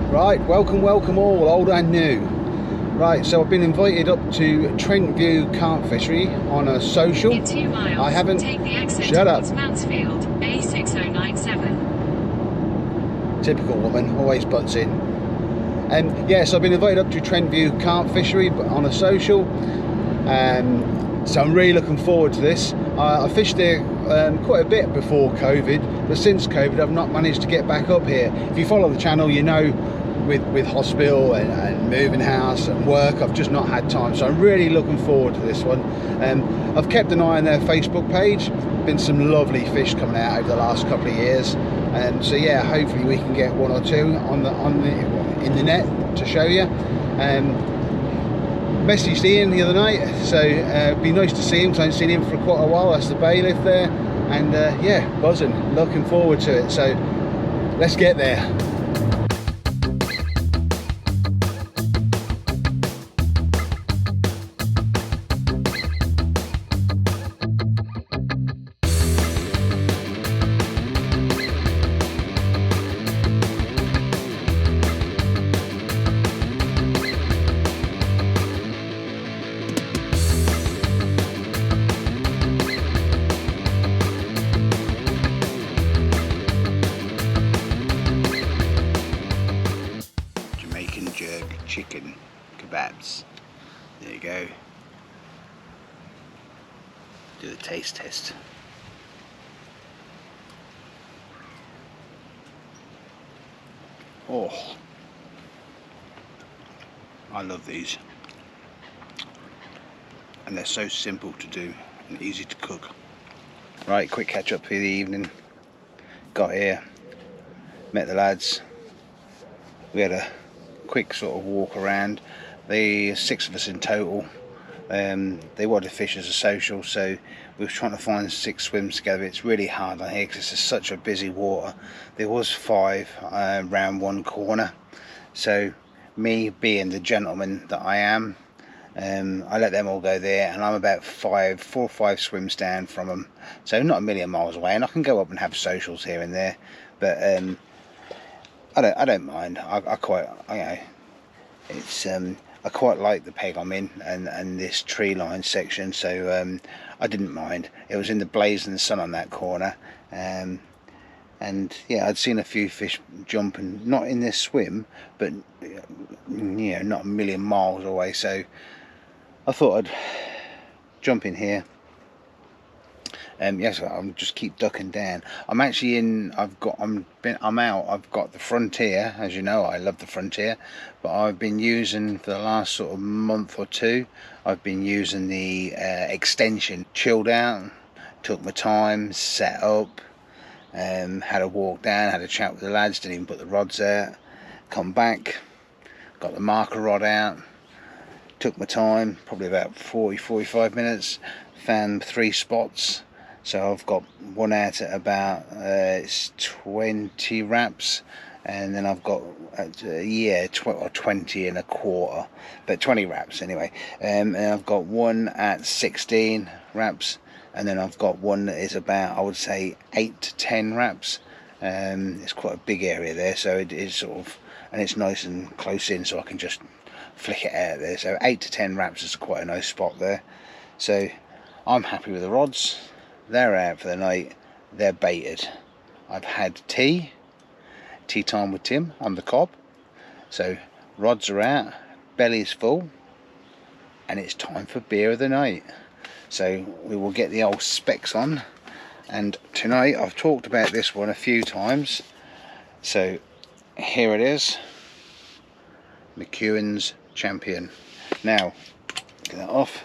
Right, welcome all, old and new. Right, so I've been invited up to Trentview Carp Fishery on a social. In 2 miles, I haven't. take the exit Shut up. towards Mansfield, A6097. Typical woman, always butts in. Yeah, so I've been invited up to Trentview Carp Fishery on a social. So I'm really looking forward to this. I fished there quite a bit before COVID, but since COVID I've not managed to get back up here. If you follow the channel, you know with hospital and moving house and work, I've just not had time. So I'm really looking forward to this one. I've kept an eye on their Facebook page. Been some lovely fish coming out over the last couple of years. So yeah, hopefully we can get one or two in the net to show you. Messaged Ian the other night, so it'd be nice to see him because I haven't seen him for quite a while. That's the bailiff there, and yeah, buzzing, looking forward to it. So let's get there. Chicken kebabs. There you go. Do the taste test. Oh, I love these, and they're so simple to do and easy to cook. Right, quick catch up for the evening. Got here, met the lads. We had a quick sort of walk around. The 6 of us in total. They wanted to fish as a social, so we were trying to find 6 swims together. It's really hard on here because it's such a busy water. There was 5 round one corner, so me being the gentleman that I am, I let them all go there, and I'm about 4 or 5 swims down from them, so not a million miles away, and I can go up and have socials here and there, but I don't mind. I quite, you know, it's I quite like the peg I'm in and this tree line section, so I didn't mind. It was in the blazing sun on that corner, and yeah, I'd seen a few fish jumping, not in this swim, but you know, not a million miles away. So I thought I'd jump in here. Yes, I'll just keep ducking down. I'm actually in. I'm out. I've got the Frontier, as you know. I love the Frontier, but I've been using for the last sort of month or two. I've been using the extension. Chilled out, took my time, set up, had a walk down, had a chat with the lads. Didn't even put the rods out. Come back, got the marker rod out. Took my time, probably about 45 minutes. Found 3 spots. So I've got one out at about it's 20 wraps, and then I've got 20 and a quarter, but 20 wraps anyway. And I've got one at 16 wraps, and then I've got one that is about, I would say, 8 to 10 wraps. It's quite a big area there, so it is sort of, and it's nice and close in, so I can just flick it out there. So 8 to 10 wraps is quite a nice spot there. So I'm happy with the rods. They're out for the night. They're baited. I've had tea time with Tim on the cob. So rods are out, belly's full, and it's time for beer of the night. So we will get the old specs on. And tonight, I've talked about this one a few times. So here it is, McEwen's Champion. Now, get that off.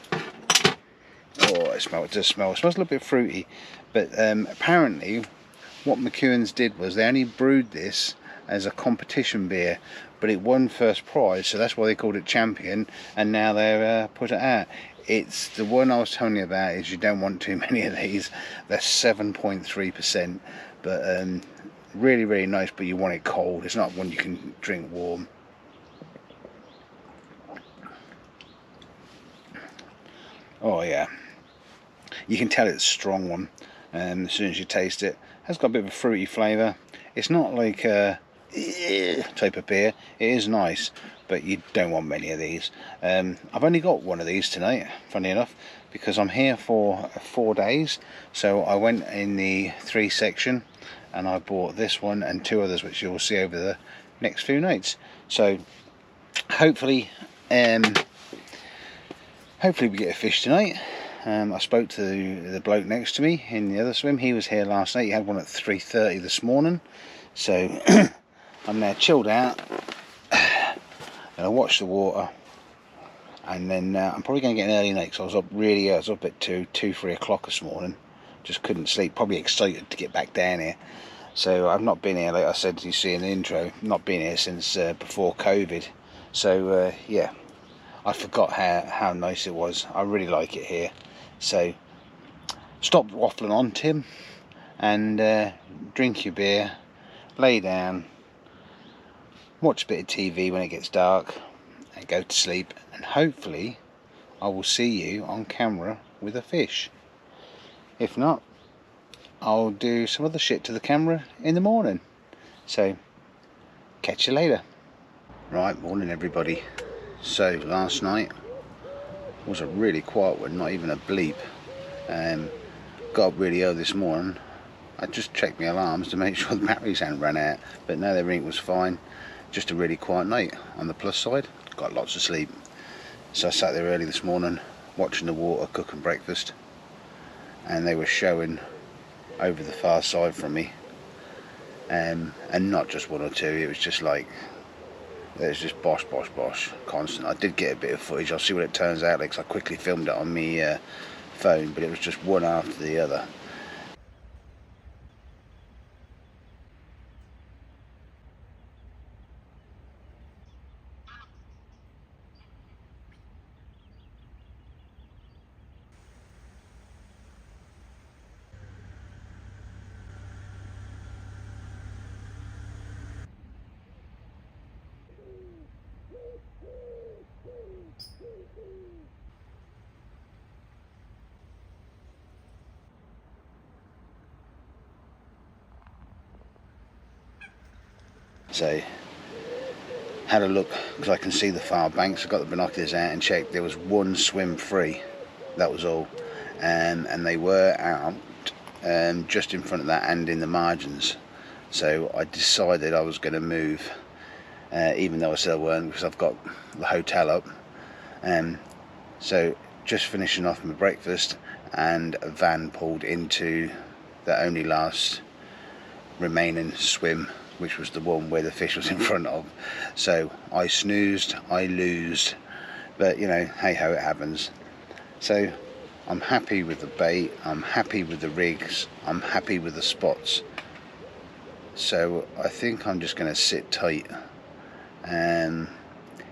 Oh, it does smell. It smells a little bit fruity, but apparently what McEwen's did was they only brewed this as a competition beer, but it won first prize, so that's why they called it Champion, and now they've put it out. It's the one I was telling you about. Is you don't want too many of these. They're 7.3%, but really, really nice, but you want it cold. It's not one you can drink warm. Oh yeah, you can tell it's a strong one as soon as you taste it. It has got a bit of a fruity flavour. It's not like type of beer. It is nice, but you don't want many of these. I've only got one of these tonight, funny enough, because I'm here for 4 days. So I went in the 3 section and I bought this one and 2 others, which you'll see over the next few nights. So hopefully we get a fish tonight. I spoke to the bloke next to me in the other swim. He was here last night. He had one at 3:30 this morning. So I'm now chilled out and I watch the water, and then I'm probably going to get an early night because I was up really early. I was up at 3 o'clock this morning. Just couldn't sleep, probably excited to get back down here. So I've not been here, like I said, you see in the intro, not been here since before COVID. So yeah, I forgot how nice it was. I really like it here. So stop waffling on, Tim, and drink your beer, lay down, watch a bit of TV when it gets dark, and go to sleep. And hopefully I will see you on camera with a fish. If not, I'll do some other shit to the camera in the morning. So catch you later. Right, morning everybody. So last night was a really quiet one, not even a bleep. Got up really early this morning. I just checked my alarms to make sure the batteries hadn't run out, but no, everything was fine. Just a really quiet night. On the plus side, got lots of sleep. So I sat there early this morning watching the water, cooking breakfast, and they were showing over the far side from me, and not just 1 or 2. It was just like, there's just bosh constant. I did get a bit of footage. I'll see what it turns out like, 'cause I quickly filmed it on my phone, but it was just one after the other. So had a look because I can see the far banks. I got the binoculars out and checked. There was 1 swim free, that was all, and they were out just in front of that and in the margins. So I decided I was going to move, even though I still weren't, because I've got the hotel up. So just finishing off my breakfast, and a van pulled into the only last remaining swim, which was the one where the fish was in front of. So I snoozed, I loosed, but you know, hey ho, it happens. So I'm happy with the bait, I'm happy with the rigs, I'm happy with the spots. So I think I'm just going to sit tight.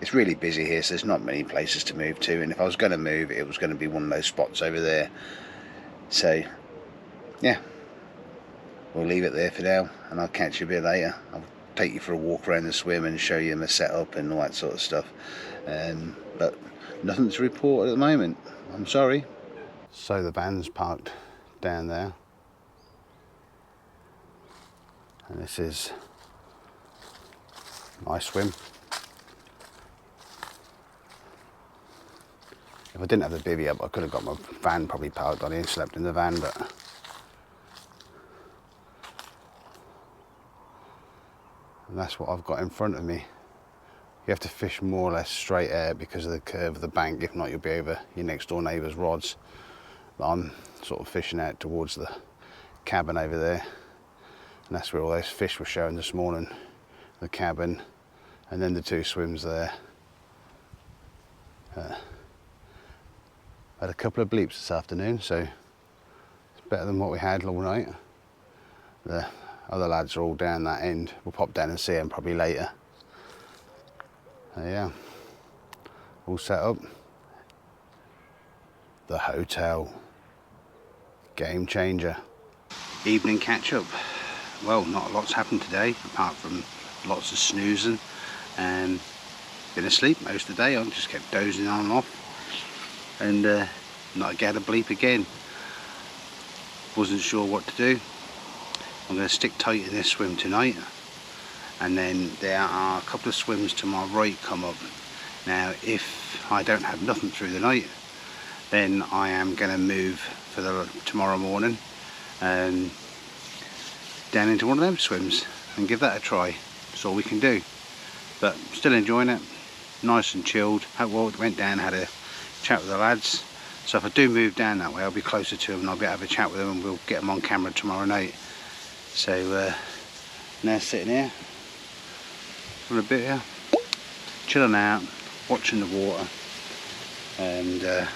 It's really busy here, so there's not many places to move to, and if I was going to move, it was going to be one of those spots over there. So yeah, we'll leave it there for now, and I'll catch you a bit later. I'll take you for a walk around the swim and show you my setup and all that sort of stuff. But nothing to report at the moment, I'm sorry. So the van's parked down there, and this is my swim. If I didn't have the bivvy up, I could have got my van probably parked on here and slept in the van, but and that's what I've got in front of me. You have to fish more or less straight air because of the curve of the bank. If not, you'll be over your next door neighbour's rods. But I'm sort of fishing out towards the cabin over there, and that's where all those fish were showing this morning. The cabin, and then the 2 swims there. Had a couple of bleeps this afternoon, so it's better than what we had all night. The other lads are all down that end. We'll pop down and see them probably later. Yeah, all set up. The hotel. Game changer. Evening catch up. Well, not a lot's happened today, apart from lots of snoozing. Been asleep most of the day. I just kept dozing on and off. And not get a bleep again. Wasn't sure what to do. I'm going to stick tight in this swim tonight, and then there are a couple of swims to my right come up. Now if I don't have nothing through the night, then I am going to move for the tomorrow morning and down into one of them swims and give that a try. That's all we can do, but still enjoying it, nice and chilled. Went down, had a chat with the lads, so if I do move down that way I'll be closer to them and I'll be able to have a chat with them and we'll get them on camera tomorrow night. So now sitting here for a bit here, chilling out, watching the water, and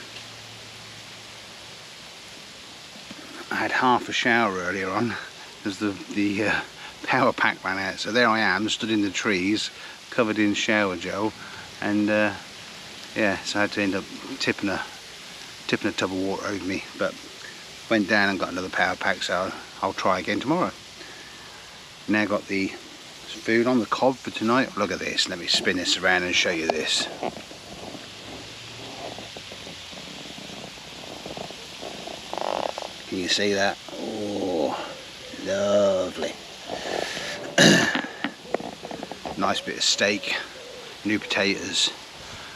I had half a shower earlier on as the power pack ran out, so there I am stood in the trees covered in shower gel, and yeah, so I had to end up tipping a tub of water over me, but went down and got another power pack, so I'll try again tomorrow. Now got the food on the cob for tonight. Look at this, let me spin this around and show you this. Can you see that? Oh, lovely. Nice bit of steak, new potatoes,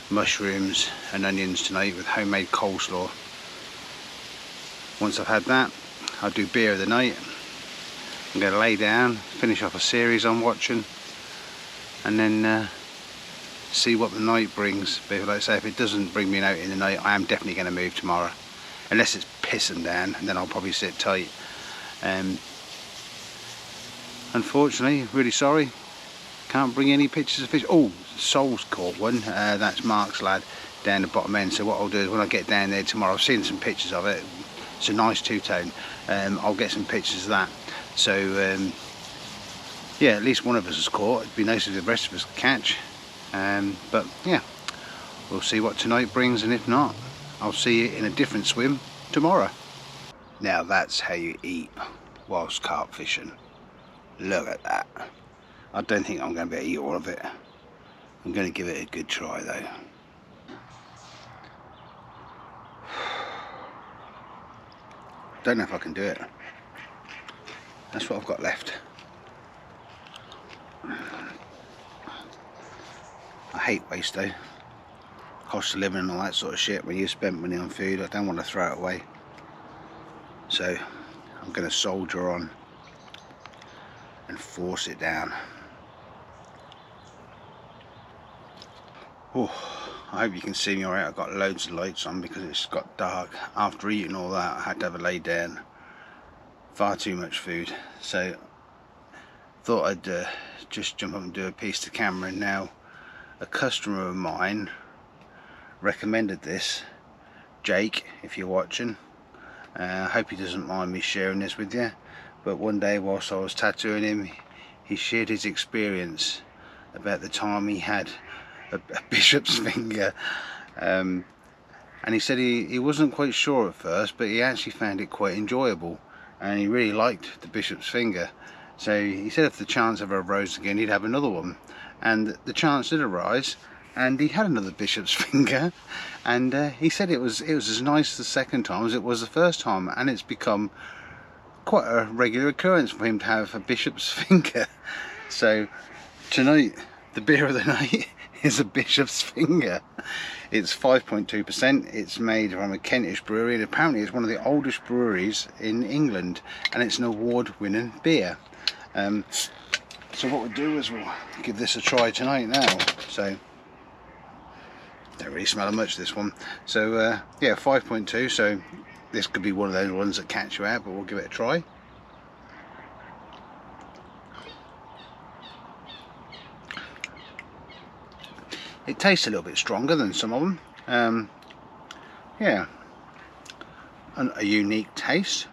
mushrooms and onions tonight with homemade coleslaw. Once I've had that, I'll do beer of the night. I'm going to lay down, finish off a series I'm watching, and then see what the night brings. But like I say, if it doesn't bring me out in the night, I am definitely going to move tomorrow, unless it's pissing down, and then I'll probably sit tight. Unfortunately, really sorry, can't bring any pictures of fish. Oh, Sol's caught one. That's Mark's lad down the bottom end. So what I'll do is when I get down there tomorrow, I've seen some pictures of it. It's a nice two-tone. I'll get some pictures of that. So yeah, at least one of us has caught. It'd be nice if the rest of us could catch. But yeah, we'll see what tonight brings, and if not, I'll see you in a different swim tomorrow. Now that's how you eat whilst carp fishing. Look at that. I don't think I'm going to be able to eat all of it. I'm going to give it a good try though. Don't know if I can do it. That's what I've got left. I hate waste though. Cost of living and all that sort of shit. When you spend money on food, I don't want to throw it away. So I'm going to soldier on and force it down. Oh, I hope you can see me alright. I've got loads of lights on because it's got dark. After eating all that, I had to have a lay down. Far too much food, so thought I'd just jump up and do a piece to camera. And now a customer of mine recommended this, Jake, if you're watching. I hope he doesn't mind me sharing this with you, but one day whilst I was tattooing him, he shared his experience about the time he had a bishop's finger, and he said he wasn't quite sure at first, but he actually found it quite enjoyable and he really liked the bishop's finger. So he said if the chance ever arose again, he'd have another one, and the chance did arise, and he had another bishop's finger, and he said it was as nice the second time as it was the first time, and it's become quite a regular occurrence for him to have a bishop's finger. So tonight, the beer of the night is a bishop's finger. It's 5.2%. It's made from a Kentish brewery, and apparently it's one of the oldest breweries in England, and it's an award-winning beer. So what we'll do is we'll give this a try tonight now. So don't really smell much, this one. So yeah, 5.2, so this could be one of those ones that catch you out, but we'll give it a try. It tastes a little bit stronger than some of them. Yeah, a unique taste.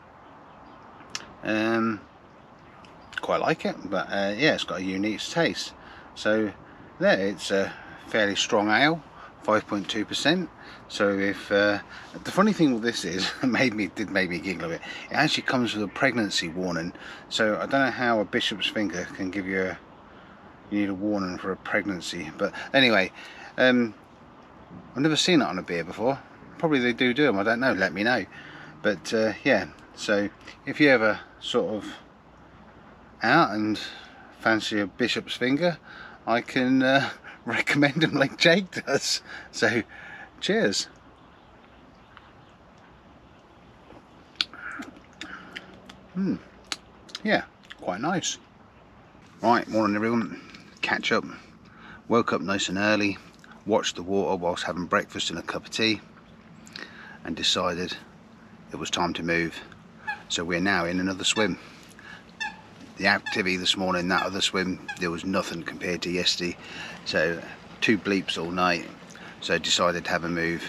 Quite like it, but yeah, it's got a unique taste. So there, it's a fairly strong ale, 5.2%. So if the funny thing with this is, did make me giggle a bit. It actually comes with a pregnancy warning. So I don't know how a bishop's finger can give you you need a warning for a pregnancy, but anyway, I've never seen it on a beer before. Probably they do them, I don't know, let me know. But yeah, so if you ever sort of out and fancy a bishop's finger, I can recommend them like Jake does. So cheers. Yeah, quite nice. Right, morning everyone. Catch up. Woke up nice and early, watched the water whilst having breakfast and a cup of tea, and decided it was time to move. So we're now in another swim. The activity this morning, that other swim, there was nothing compared to yesterday. So 2 bleeps all night. So I decided to have a move.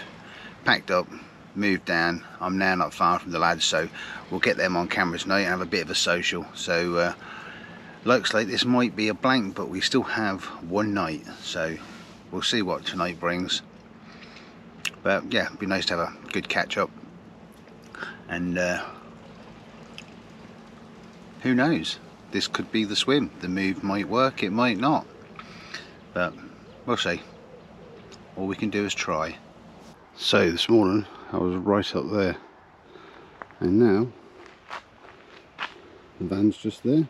Packed up, moved down. I'm now not far from the lads, so we'll get them on camera tonight and have a bit of a social. So looks like this might be a blank, but we still have one night, so we'll see what tonight brings. But yeah, it'd be nice to have a good catch up, and who knows, this could be the swim. The move might work, it might not, but we'll see. All we can do is try. So this morning I was right up there, and now the van's just there,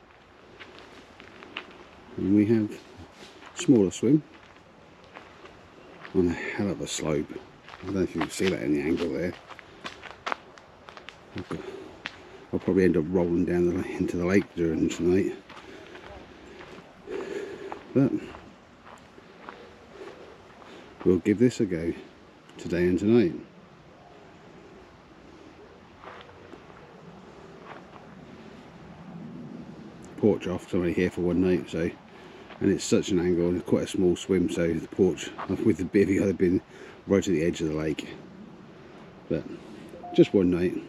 and we have a smaller swim on a hell of a slope. I don't know if you can see that in the angle there. I'll probably end up rolling down into the lake during tonight, but we'll give this a go today and tonight. Porch off, so I'm only here for one night, so, and it's such an angle, and it's quite a small swim, so the porch with the bivvy I'd have been right at the edge of the lake, but just one night.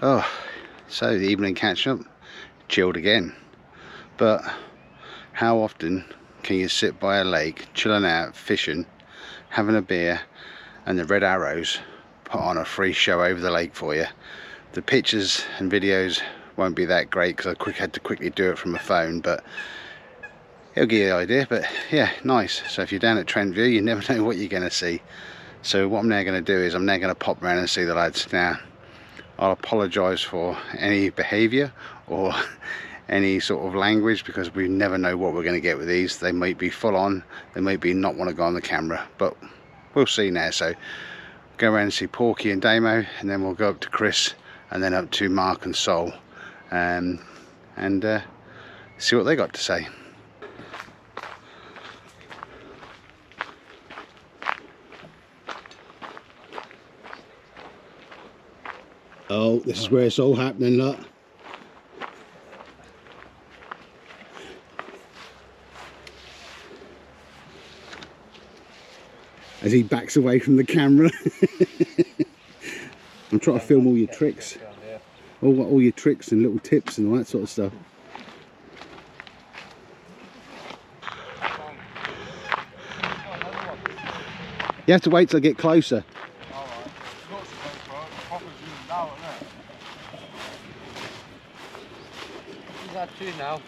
Oh, so the evening catch up, chilled again. But how often can you sit by a lake, chilling out, fishing, having a beer, and the red arrows put on a free show over the lake for you? The pictures and videos won't be that great because I had to quickly do it from a phone, but it'll give you the idea. But yeah, nice. So if you're down at Trentview, you never know what you're going to see. So what I'm now going to do is I'm now going to pop around and see the lads. Now, I'll apologise for any behaviour or any sort of language, because we never know what we're going to get with these. They might be full on, they might be not want to go on the camera, but we'll see now. So go around and see Porky and Damo, and then we'll go up to Chris and then up to Mark and Sol, and see what they got to say. Oh, this is where it's all happening, look. As he backs away from the camera. I'm trying to film all your tricks. All your tricks and little tips and all that sort of stuff. You have to wait till I get closer. He's had 2 now.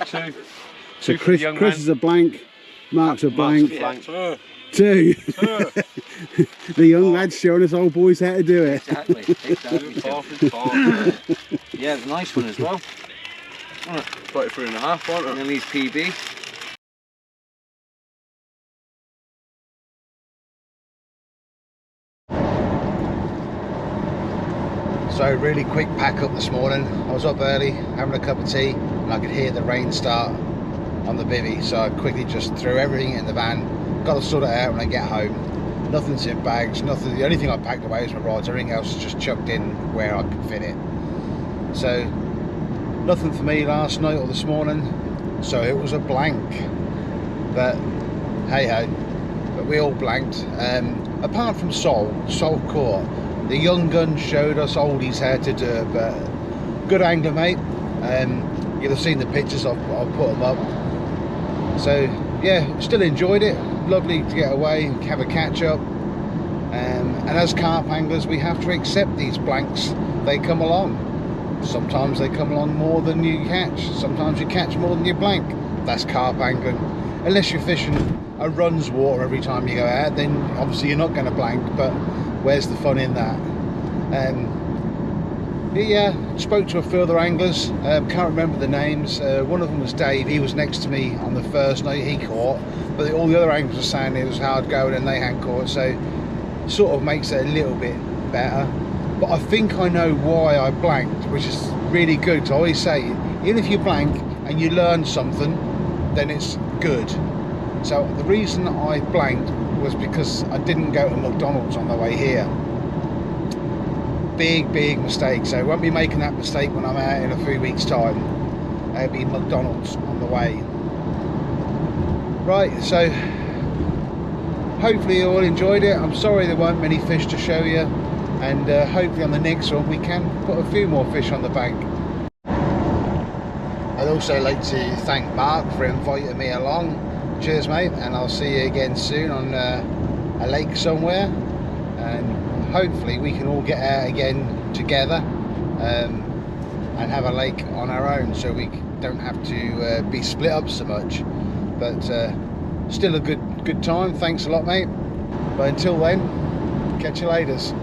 2. So Chris is a blank, Mark's a blank. Two. The young lad's showing us old boys how to do it. Exactly. Yeah, it's a nice one as well. 33.5, wasn't it? And then these PB. So really quick pack up this morning. I was up early having a cup of tea and I could hear the rain start on the bivvy, so I quickly just threw everything in the van. Got to sort it out when I get home. Nothing's in bags, nothing. The only thing I packed away was my rods. Everything else is just chucked in where I could fit it. So nothing for me last night or this morning, so it was a blank. But hey ho, but we all blanked. Apart from Sol caught. The young gun showed us oldies how to do it, but good angler, mate. You'll have seen the pictures, I'll put them up. So yeah, still enjoyed it. Lovely to get away and have a catch up. And as carp anglers, we have to accept these blanks. They come along. Sometimes they come along more than you catch. Sometimes you catch more than you blank. That's carp angling. Unless you're fishing a runs water every time you go out, then obviously you're not going to blank, but where's the fun in that? Yeah, spoke to a few other anglers, can't remember the names. One of them was Dave. He was next to me on the first night he caught, but all the other anglers were saying it was hard going and they hadn't caught, so it sort of makes it a little bit better. But I think I know why I blanked, which is really good, because I always say, even if you blank and you learn something, then it's good. So the reason I blanked was because I didn't go to McDonald's on the way here. Big mistake, so I won't be making that mistake when I'm out in a few weeks time. There'll be McDonald's on the way. Right, so hopefully you all enjoyed it. I'm sorry there weren't many fish to show you, and hopefully on the next one we can put a few more fish on the bank. I'd also like to thank Mark for inviting me along. Cheers mate, and I'll see you again soon on a lake somewhere, and hopefully we can all get out again together and have a lake on our own, so we don't have to be split up so much. But still a good time. Thanks a lot mate, but until then, catch you laters.